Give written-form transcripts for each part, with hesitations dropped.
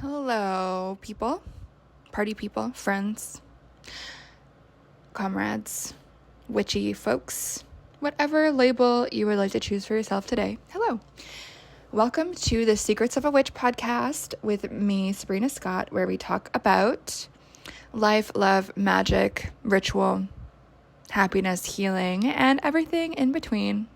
Hello, people, party people, friends, comrades, witchy folks, whatever label you would like to choose for yourself today. Hello. Welcome to the Secrets of a Witch podcast with me, Sabrina Scott, where we talk about life, love, magic, ritual, happiness, healing, and everything in between.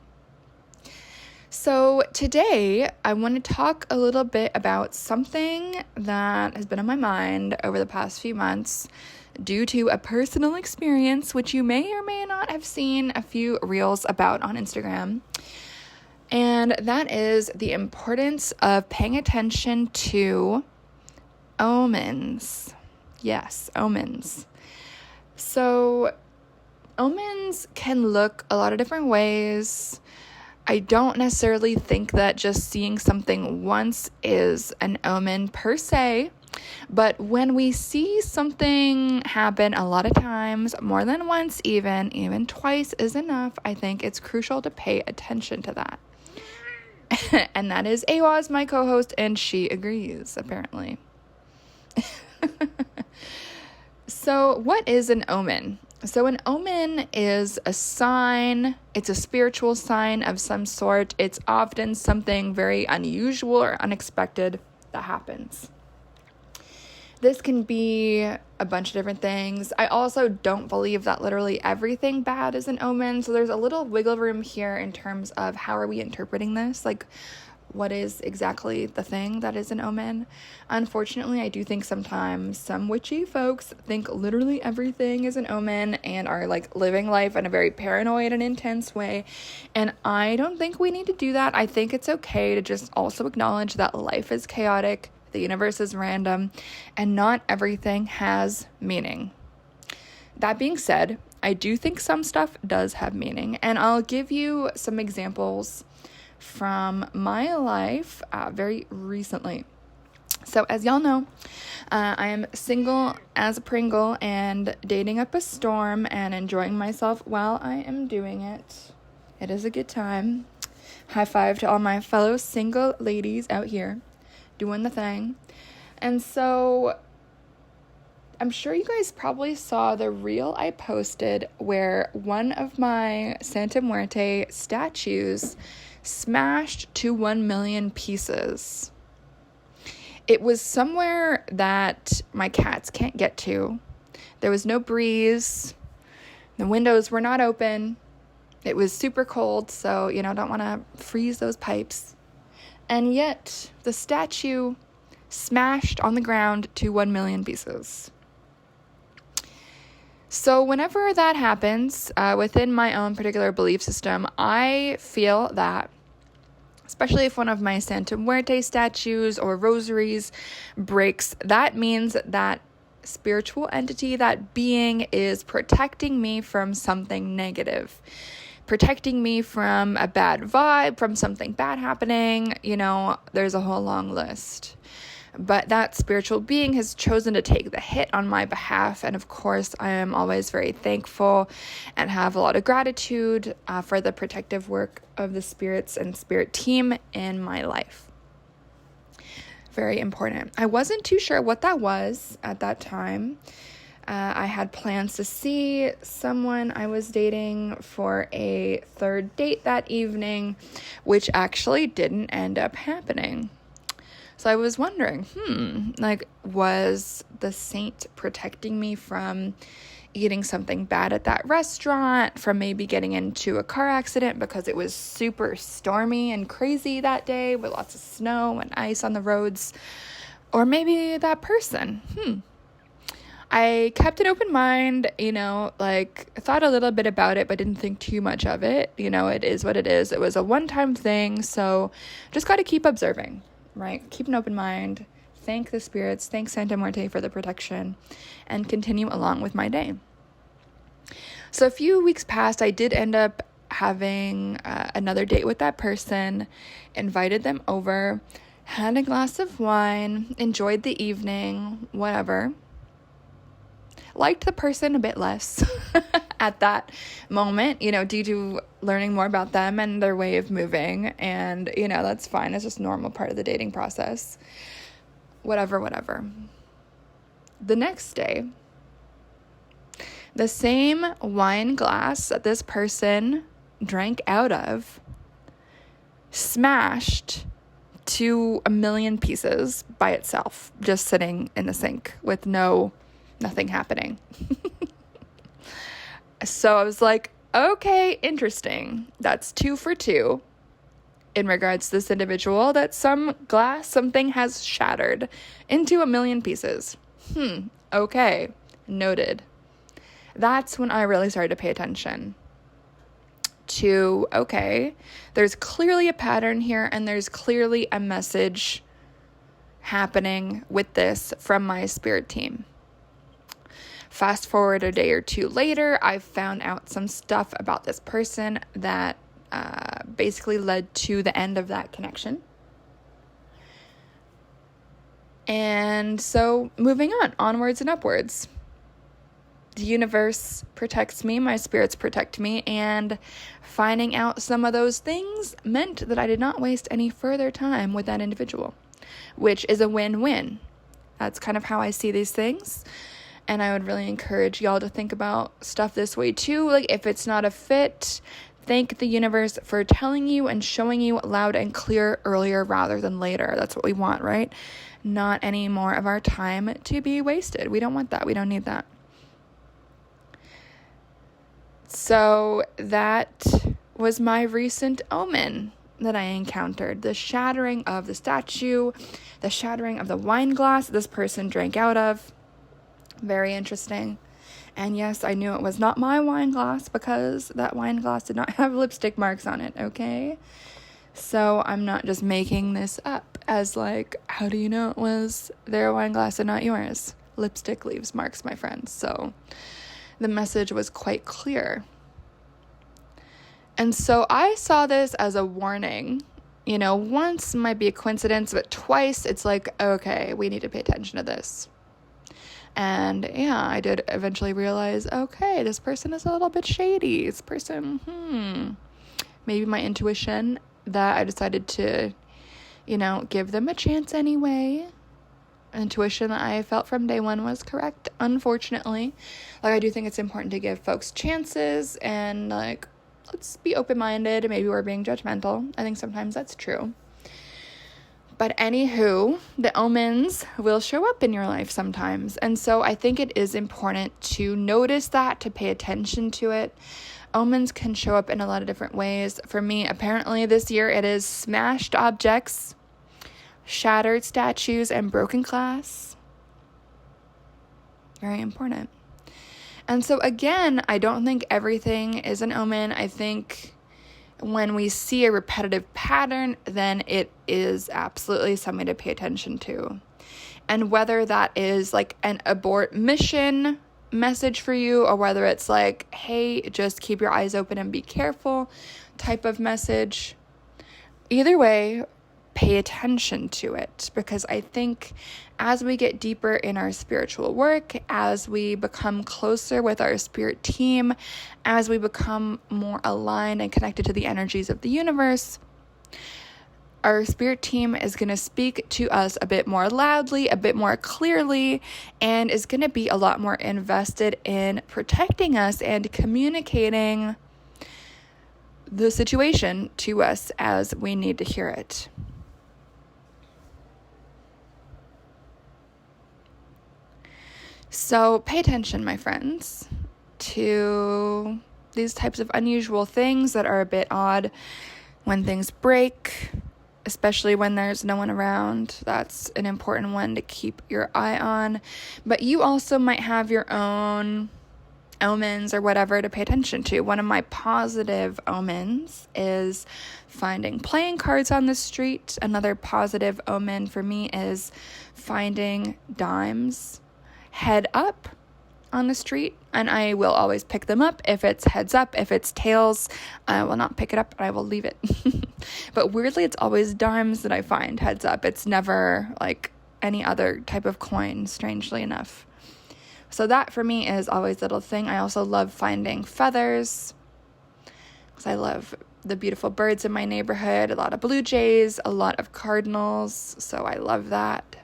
So today I want to talk a little bit about something that has been on my mind over the past few months due to a personal experience, which you may or may not have seen a few reels about on Instagram. And that is the importance of paying attention to omens. Yes, omens. So omens can look a lot of different ways. I don't necessarily think that just seeing something once is an omen per se, but when we see something happen a lot of times, more than once even twice is enough, I think it's crucial to pay attention to that. And that is Awaz, my co-host, and she agrees, apparently. So what is an omen? So an omen is a sign, it's a spiritual sign of some sort. It's often something very unusual or unexpected that happens. This can be a bunch of different things. I also don't believe that literally everything bad is an omen. So there's a little wiggle room here in terms of how are we interpreting this? Like, what is exactly the thing that is an omen? Unfortunately, I do think sometimes some witchy folks think literally everything is an omen and are like living life in a very paranoid and intense way. And I don't think we need to do that. I think it's okay to just also acknowledge that life is chaotic, the universe is random, and not everything has meaning. That being said, I do think some stuff does have meaning, and I'll give you some examples from my life very recently. So as y'all know, I am single as a Pringle and dating up a storm and enjoying myself while I am doing it. It is a good time. High five to all my fellow single ladies out here doing the thing. And so I'm sure you guys probably saw the reel I posted where one of my Santa Muerte statues smashed to 1 million pieces. It was somewhere that my cats can't get to. There was no breeze. The windows were not open. It was super cold, so, don't want to freeze those pipes. And yet, the statue smashed on the ground to 1 million pieces. So whenever that happens, within my own particular belief system, I feel that, especially if one of my Santa Muerte statues or rosaries breaks, that means that spiritual entity, that being, is protecting me from something negative, protecting me from a bad vibe, from something bad happening. There's a whole long list. But that spiritual being has chosen to take the hit on my behalf. And of course, I am always very thankful and have a lot of gratitude for the protective work of the spirits and spirit team in my life. Very important. I wasn't too sure what that was at that time. I had plans to see someone I was dating for a third date that evening, which actually didn't end up happening. So I was wondering, was the saint protecting me from eating something bad at that restaurant, from maybe getting into a car accident because it was super stormy and crazy that day with lots of snow and ice on the roads, or maybe that person? I kept an open mind, thought a little bit about it, but didn't think too much of it. It is what it is. It was a one-time thing, so just got to keep observing. Right? Keep an open mind, thank the spirits, thank Santa Muerte for the protection, and continue along with my day. So a few weeks passed, I did end up having another date with that person, invited them over, had a glass of wine, enjoyed the evening, whatever. Liked the person a bit less at that moment, due to learning more about them and their way of moving. And, that's fine. It's just normal part of the dating process. whatever. The next day, the same wine glass that this person drank out of smashed to 1,000,000 pieces by itself, just sitting in the sink with nothing happening. So I was like, okay, interesting. That's 2 for 2 in regards to this individual, that something has shattered into 1,000,000 pieces. Okay, noted. That's when I really started to pay attention to, okay, there's clearly a pattern here, and there's clearly a message happening with this from my spirit team. Fast forward a day or 2 later, I found out some stuff about this person that basically led to the end of that connection. And so moving on, onwards and upwards. The universe protects me, my spirits protect me, and finding out some of those things meant that I did not waste any further time with that individual, which is a win-win. That's kind of how I see these things. And I would really encourage y'all to think about stuff this way too. Like, if it's not a fit, thank the universe for telling you and showing you loud and clear earlier rather than later. That's what we want, right? Not any more of our time to be wasted. We don't want that. We don't need that. So that was my recent omen that I encountered. The shattering of the statue, the shattering of the wine glass this person drank out of. Very interesting. And yes, I knew it was not my wine glass because that wine glass did not have lipstick marks on it, okay? So I'm not just making this up as like, how do you know it was their wine glass and not yours? Lipstick leaves marks, my friends. So the message was quite clear. And so I saw this as a warning. You know, once might be a coincidence, but twice it's like, okay, we need to pay attention to this. And yeah, I did eventually realize, okay, this person is a little bit shady. This person, maybe my intuition that I decided to, give them a chance anyway. Intuition that I felt from day one was correct, unfortunately. Like, I do think it's important to give folks chances and, like, let's be open-minded. Maybe we're being judgmental. I think sometimes that's true. But anywho, the omens will show up in your life sometimes. And so I think it is important to notice that, to pay attention to it. Omens can show up in a lot of different ways. For me, apparently this year it is smashed objects, shattered statues, and broken glass. Very important. And so again, I don't think everything is an omen. I think when we see a repetitive pattern, then it is absolutely something to pay attention to. And whether that is like an abort mission message for you, or whether it's like, hey, just keep your eyes open and be careful type of message, either way, pay attention to it. Because I think as we get deeper in our spiritual work, as we become closer with our spirit team, as we become more aligned and connected to the energies of the universe, our spirit team is going to speak to us a bit more loudly, a bit more clearly, and is going to be a lot more invested in protecting us and communicating the situation to us as we need to hear it. So pay attention, my friends, to these types of unusual things that are a bit odd. When things break, especially when there's no one around, that's an important one to keep your eye on. But you also might have your own omens or whatever to pay attention to. One of my positive omens is finding playing cards on the street. Another positive omen for me is finding dimes head up on the street, and I will always pick them up. If it's heads up, if it's tails, I will not pick it up, I will leave it. But weirdly, it's always dimes that I find heads up. It's never like any other type of coin, strangely enough. So that for me is always a little thing. I also love finding feathers because I love the beautiful birds in my neighborhood, a lot of blue jays, a lot of cardinals, so I love that.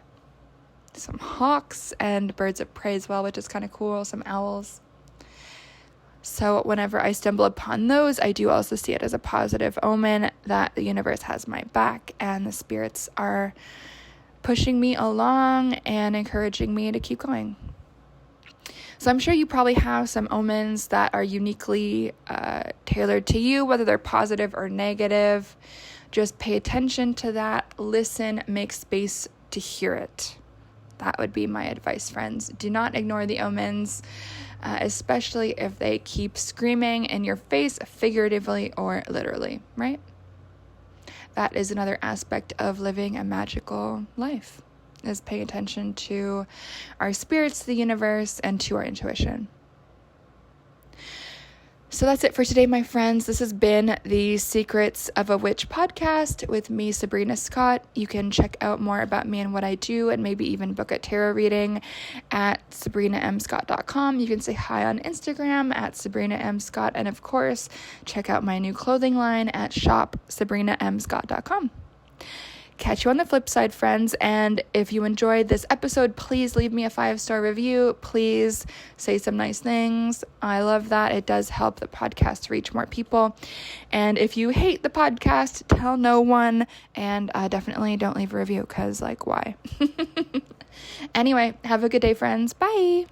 some hawks and birds of prey as well, which is kind of cool, some owls. So whenever I stumble upon those, I do also see it as a positive omen that the universe has my back and the spirits are pushing me along and encouraging me to keep going. So I'm sure you probably have some omens that are uniquely tailored to you, whether they're positive or negative. Just pay attention to that, listen, make space to hear it. That would be my advice, friends. Do not ignore the omens, especially if they keep screaming in your face, figuratively or literally, right? That is another aspect of living a magical life, is paying attention to our spirits, the universe, and to our intuition. So that's it for today, my friends. This has been the Secrets of a Witch podcast with me, Sabrina Scott. You can check out more about me and what I do, and maybe even book a tarot reading at sabrinamscott.com. You can say hi on Instagram at sabrinamscott, and of course, check out my new clothing line at shopsabrinamscott.com. Catch you on the flip side, friends. And if you enjoyed this episode, please leave me a 5-star review. Please say some nice things. I love that. It does help the podcast reach more people. And if you hate the podcast, tell no one. And definitely don't leave a review because, why? Anyway, have a good day, friends. Bye.